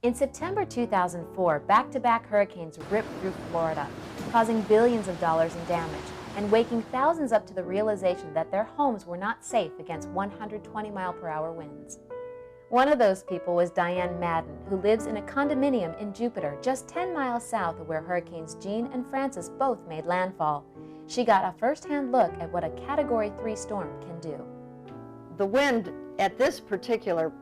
In September 2004, back-to-back hurricanes ripped through Florida, causing billions of dollars in damage and waking thousands up to the realization that their homes were not safe against 120-mile-per-hour winds. One of those people was Diane Madden, who lives in a condominium in Jupiter, just 10 miles south of where Hurricanes Jeanne and Frances both made landfall. She got a first-hand look at what a Category 3 storm can do. The wind at this particular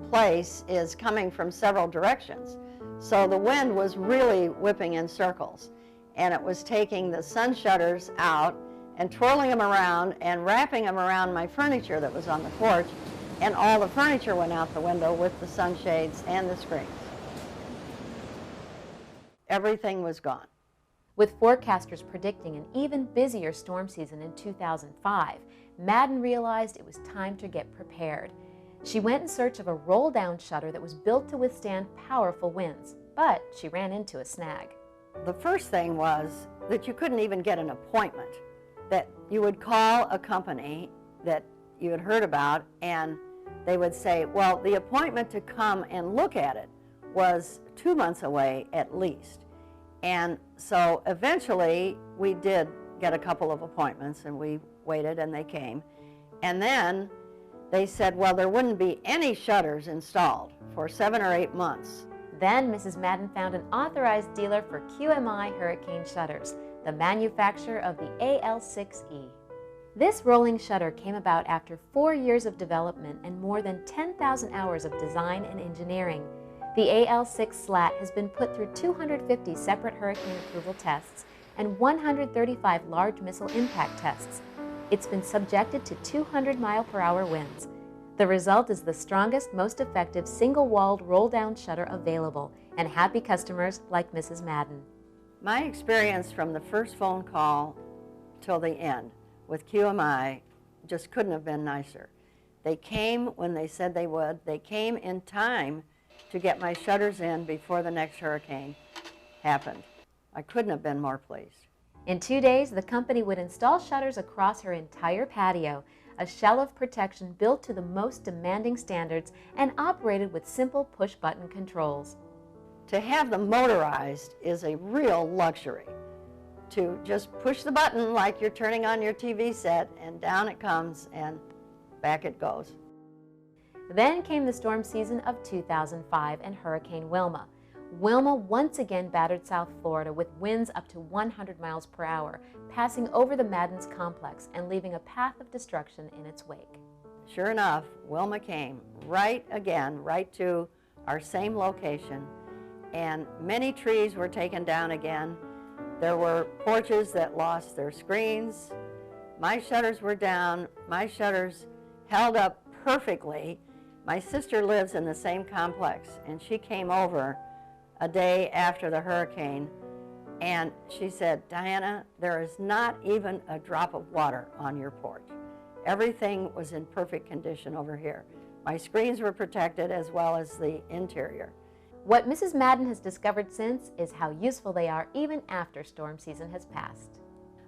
place is coming from several directions. So the wind was really whipping in circles, and it was taking the sun shutters out and twirling them around and wrapping them around my furniture that was on the porch, and all the furniture went out the window with the sunshades and the screens. Everything was gone. With forecasters predicting an even busier storm season in 2005, Madden realized it was time to get prepared. She went in search of a roll-down shutter that was built to withstand powerful winds, but she ran into a snag. The first thing was that you couldn't even get an appointment, that you would call a company that you had heard about, and they would say, well, the appointment to come and look at it was 2 months away at least. And so eventually we did get a couple of appointments, and we waited and they came. And then they said, well, there wouldn't be any shutters installed for 7 or 8 months. Then Mrs. Madden found an authorized dealer for QMI hurricane shutters, the manufacturer of the AL6E. This rolling shutter came about after 4 years of development and more than 10,000 hours of design and engineering. The AL6 slat has been put through 250 separate hurricane approval tests and 135 large missile impact tests. It's been subjected to 200-mile-per-hour winds. The result is the strongest, most effective single-walled roll-down shutter available, and happy customers like Mrs. Madden. My experience from the first phone call till the end with QMI just couldn't have been nicer. They came when they said they would. They came in time to get my shutters in before the next hurricane happened. I couldn't have been more pleased. In 2 days, the company would install shutters across her entire patio, a shell of protection built to the most demanding standards and operated with simple push-button controls. To have them motorized is a real luxury. To just push the button like you're turning on your TV set, and down it comes and back it goes. Then came the storm season of 2005 and Hurricane Wilma. Wilma once again battered South Florida with winds up to 100 miles per hour, passing over the Maddens complex and leaving a path of destruction in its wake. Sure enough, Wilma came right to our same location, and many trees were taken down again. There were porches that lost their screens. My shutters were down. My shutters held up perfectly. My sister lives in the same complex, and she came over a day after the hurricane, and she said, Diana, there is not even a drop of water on your porch. Everything was in perfect condition over here. My screens were protected as well as the interior. What Mrs. Madden has discovered since is how useful they are even after storm season has passed.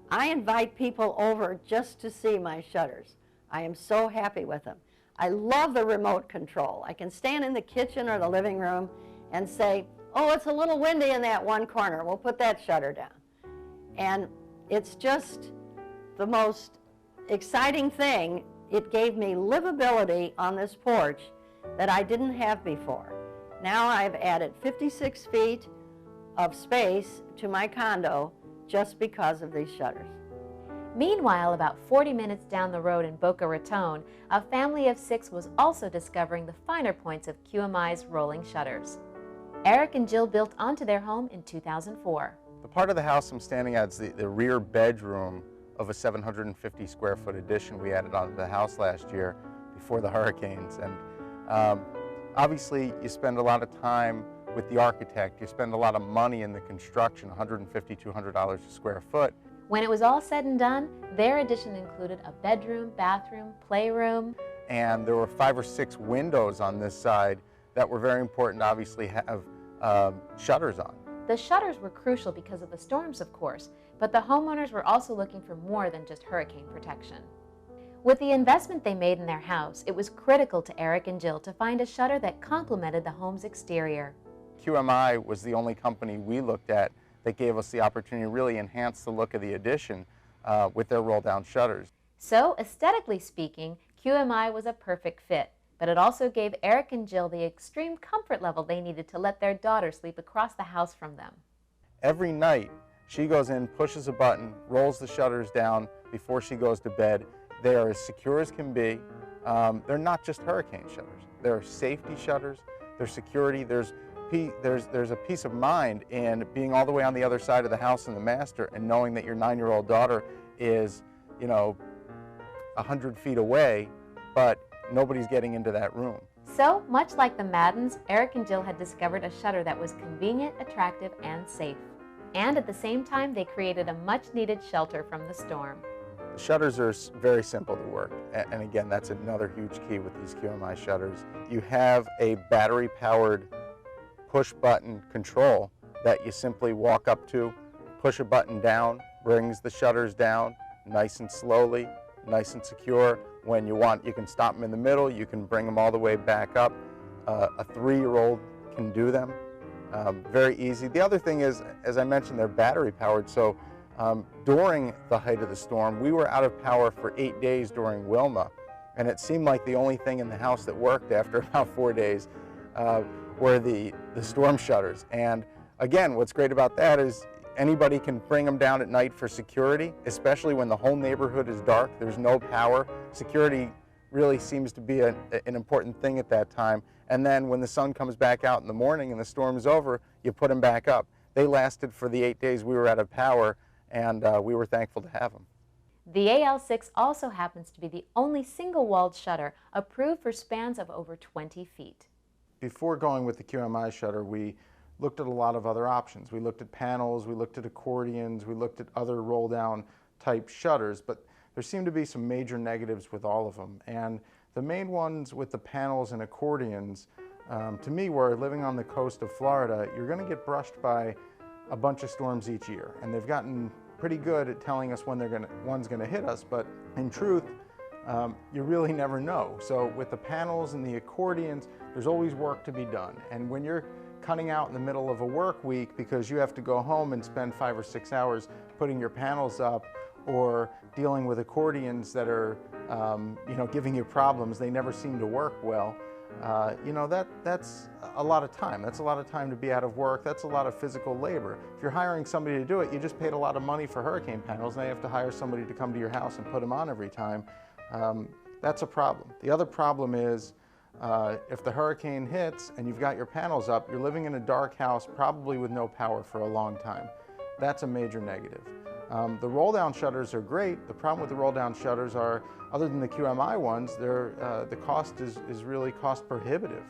I invite people over just to see my shutters. I am so happy with them. I love the remote control. I can stand in the kitchen or the living room and say, oh, it's a little windy in that one corner. We'll put that shutter down. And it's just the most exciting thing. It gave me livability on this porch that I didn't have before. Now I've added 56 feet of space to my condo just because of these shutters. Meanwhile, about 40 minutes down the road in Boca Raton, a family of 6 was also discovering the finer points of QMI's rolling shutters. Eric and Jill built onto their home in 2004. The part of the house I'm standing at is the rear bedroom of a 750 square foot addition we added onto the house last year before the hurricanes. And obviously you spend a lot of time with the architect, you spend a lot of money in the construction, $150, $200 a square foot. When it was all said and done, their addition included a bedroom, bathroom, playroom. And there were 5 or 6 windows on this side that were very important to obviously have shutters on. The shutters were crucial because of the storms, of course, but the homeowners were also looking for more than just hurricane protection. With the investment they made in their house, it was critical to Eric and Jill to find a shutter that complemented the home's exterior. QMI was the only company we looked at that gave us the opportunity to really enhance the look of the addition with their roll-down shutters. So, aesthetically speaking, QMI was a perfect fit, but it also gave Eric and Jill the extreme comfort level they needed to let their daughter sleep across the house from them. Every night, she goes in, pushes a button, rolls the shutters down before she goes to bed. They are as secure as can be. They're not just hurricane shutters. They're safety shutters. They're security. There's a peace of mind in being all the way on the other side of the house in the master and knowing that your 9-year-old daughter is, 100 feet away, but nobody's getting into that room. So, much like the Maddens, Eric and Jill had discovered a shutter that was convenient, attractive, and safe. And at the same time, they created a much-needed shelter from the storm. The shutters are very simple to work, and again, that's another huge key with these QMI shutters. You have a battery-powered push-button control that you simply walk up to, push a button down, brings the shutters down nice and slowly, nice and secure. When you want, you can stop them in the middle, you can bring them all the way back up. A 3-year-old can do them. Very easy. The other thing is, as I mentioned, they're battery-powered, so during the height of the storm, we were out of power for 8 days during Wilma, and it seemed like the only thing in the house that worked after about 4 days were the storm shutters. And again, what's great about that is anybody can bring them down at night for security, especially when the whole neighborhood is dark, there's no power. Security really seems to be an important thing at that time. And then when the sun comes back out in the morning and the storm's over, you put them back up. They lasted for the 8 days we were out of power, and we were thankful to have them. The AL6 also happens to be the only single-walled shutter approved for spans of over 20 feet. Before going with the QMI shutter, we looked at a lot of other options. We looked at panels, we looked at accordions, we looked at other roll-down type shutters, but there seemed to be some major negatives with all of them. And the main ones with the panels and accordions, to me, were living on the coast of Florida, you're going to get brushed by a bunch of storms each year. And they've gotten pretty good at telling us when one's going to hit us, but in truth, you really never know. So with the panels and the accordions, there's always work to be done. And when you're cutting out in the middle of a work week because you have to go home and spend 5 or 6 hours putting your panels up or dealing with accordions that are giving you problems, they never seem to work well, that's a lot of time. That's a lot of time to be out of work. That's a lot of physical labor. If you're hiring somebody to do it, you just paid a lot of money for hurricane panels, and they have to hire somebody to come to your house and put them on every time. That's a problem. The other problem is if the hurricane hits and you've got your panels up, you're living in a dark house, probably with no power for a long time. That's a major negative. The roll-down shutters are great. The problem with the roll-down shutters are, other than the QMI ones, the cost is really cost prohibitive.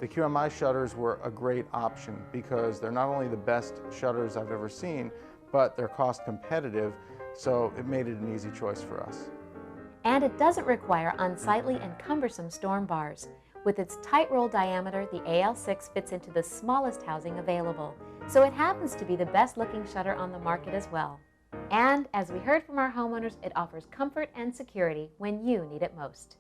The QMI shutters were a great option because they're not only the best shutters I've ever seen, but they're cost competitive, so it made it an easy choice for us. And it doesn't require unsightly and cumbersome storm bars. With its tight roll diameter, the AL6 fits into the smallest housing available, so it happens to be the best looking shutter on the market as well. And as we heard from our homeowners, it offers comfort and security when you need it most.